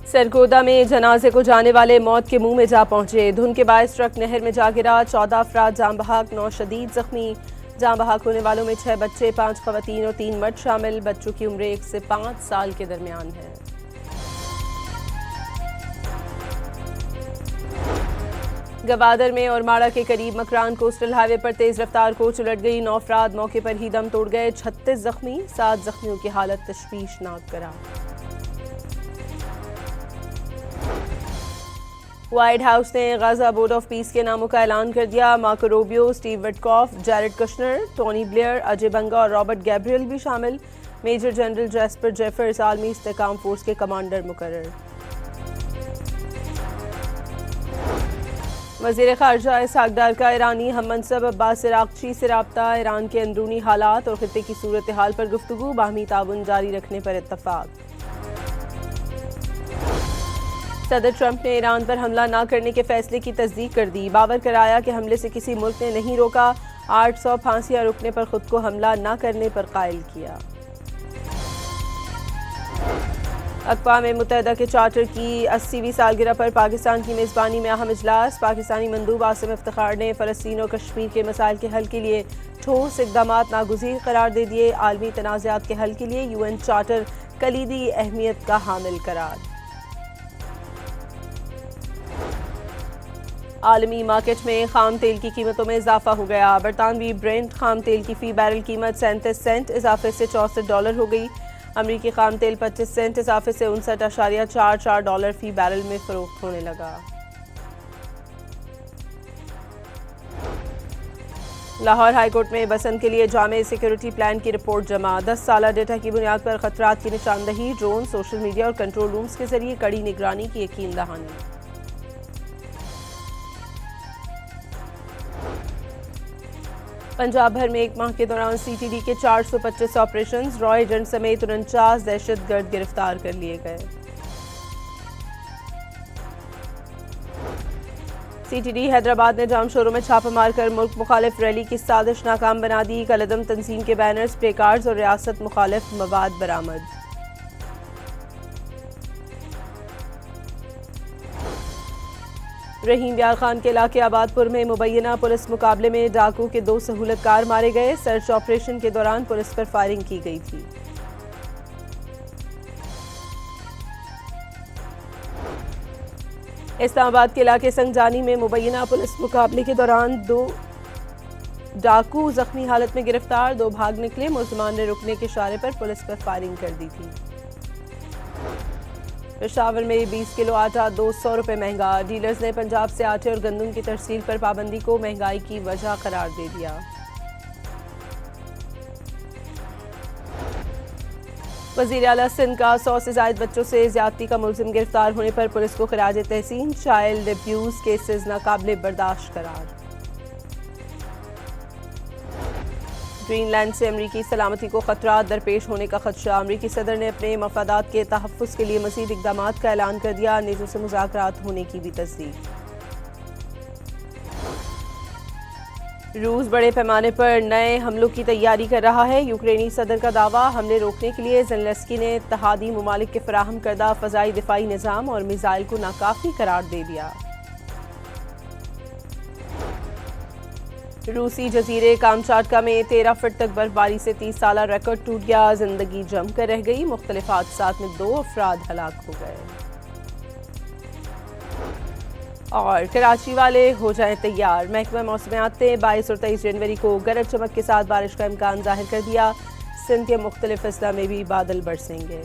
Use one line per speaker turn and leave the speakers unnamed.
सरगोदा में जनाजे को जाने वाले मौत के मुंह में जा पहुंचे। धुंध के बायस ट्रक नहर में जा गिरा। 14 अफराद जाम बहक, 9 शदीद जख्मी। जाम बहक होने वालों में 6 बच्चे, 5 खवातीन और 3 मर्द शामिल। बच्चों की उम्र 1 से 5 साल के दरमियान है। गवादर में और माड़ा के करीब मकरान कोस्टल हाईवे पर तेज रफ्तार कोच उलट गई। 9 अफराद मौके पर ही दम तोड़ गए। 36 जख्मी, 7 जख्मियों की हालत तशवीशनाक करार। व्हाइट हाउस ने गाजा बोर्ड ऑफ पीस के नामों का ऐलान कर दिया। Marco Rubio, Steve Witkoff, Jared Kushner, Tony Blair, Ajay Banga और रॉबर्ट गैब्रियल भी शामिल। मेजर जनरल जैस्पर जेफर्स आलमी इस्तेकाम फोर्स के कमांडर मुकर्रर। वज़ीर ख़ारजा इसहाक़ डार का ईरानी हम मनसब अब्बास अराग़ची से राब्ता। ईरान के अंदरूनी हालात और खित्ते की सूरत हाल पर गुफ्तगू, बाहमी ताउन जारी रखने पर इत्तफ़ाक़। सदर ट्रंप ने ईरान पर हमला न करने के फैसले की तस्दीक कर दी। बावर कराया कि हमले से किसी मुल्क ने नहीं रोका। 800 फांसियां रुकने पर खुद को हमला न करने पर कायल किया। अक़वाम मुत्तहिदा के चार्टर की 80वीं सालगिरह पर पाकिस्तान की मेज़बानी में अहम इजलास। पाकिस्तानी मंदूब आसिम इफ्तिखार ने फ़लस्तीन और कश्मीर के मसाइल के हल के लिए ठोस इक़दामात नागुज़ीर करार दे दिए। आलमी तनाज़ात के हल के लिए UN चार्टर कलीदी अहमियत का हामिल करार। आलमी मार्केट में खाम तेल की कीमतों में इजाफा हो गया। बरतानवी ब्रेंट खाम तेल की फ़ी बैरल कीमत 37 सेंट इजाफे से $64 हो गई। अमरीकी खाम तेल 25 सेंट इजाफे से $59.44 फ़ी बैरल में फ़रोख्त होने लगा। लाहौर हाईकोर्ट में बसंत के लिए जामे सिक्योरिटी प्लान की रिपोर्ट जमा। 10 साला डेटा की बुनियाद पर खतरात की निशानदही, ड्रोन, सोशल मीडिया और कंट्रोल रूम्स के जरिए कड़ी निगरानी की यकीन दहानी। पंजाब भर में एक माह के दौरान CTD के 425 ऑपरेशन, रॉ एजेंट समेत 49 दहशतगर्द गिरफ्तार कर लिए गए। CTD हैदराबाद ने जाम शोरों में छापा मारकर मुल्क मुखालिफ रैली की साजिश नाकाम बना दी। कलदम तंजीम के बैनर्स, प्ले कार्ड्स और रियासत मुखालिफ मवाद बरामद। रहीम यार खान के इलाके आबादपुर में मुबैना पुलिस मुकाबले में डाकू के 2 सहूलतकार मारे गए। सर्च ऑपरेशन के दौरान पुलिस पर फायरिंग की गई थी। इस्लामाबाद के इलाके संगजानी में मुबैना पुलिस मुकाबले के दौरान 2 डाकू जख्मी हालत में गिरफ्तार। 2 भाग निकले। मुलजमान ने रुकने के इशारे पर पुलिस पर फायरिंग कर दी थी। पेशावर में 20 किलो आटा 200 रुपये महंगा। डीलर्स ने पंजाब से आटे और गंदम की तरसील पर पाबंदी को महंगाई की वजह करार दे दिया। वज़ीर आला सिंध का 100 से ज़ायद बच्चों से ज्यादती का मुलजिम गिरफ्तार होने पर पुलिस को खिराज तहसीन। चाइल्ड अब्यूज केसेस नाकाबिले बर्दाश्त करार। ग्रीनलैंड से अमरीकी सलामती को खतरा, दरपेश होने का खदशा। अमरीकी सदर ने अपने मफादात के तहफ़्फ़ुज़ के लिए मज़ीद इक़दामात का ऐलान कर दिया। नेटो से मुज़ाकरात होने की भी तस्दीक। रूस बड़े पैमाने पर नए हमलों की तैयारी कर रहा है। यूक्रेनी सदर का दावा, हमले रोकने के लिए ज़ेलेंस्की ने इत्तेहादी ममालिक के फराहम करदा फ़ज़ाई दिफ़ाई निज़ाम और मिसाइल को नाकाफ़ी करार दे दिया। रूसी जजीरे कामचाटका में 13 फुट तक बर्फबारी से 30 साला रिकॉर्ड टूट गया। जिंदगी जम कर रह गई। मुख्तलिफ हादसात में 2 अफराद हलाक हो गए। और कराची वाले हो जाएं तैयार। महकमा मौसमियात ने 22 और 23 जनवरी को गरज चमक के साथ बारिश का इम्कान जाहिर कर दिया। सिंध के मुख्तलिफ अजला में भी बादल बरसेंगे।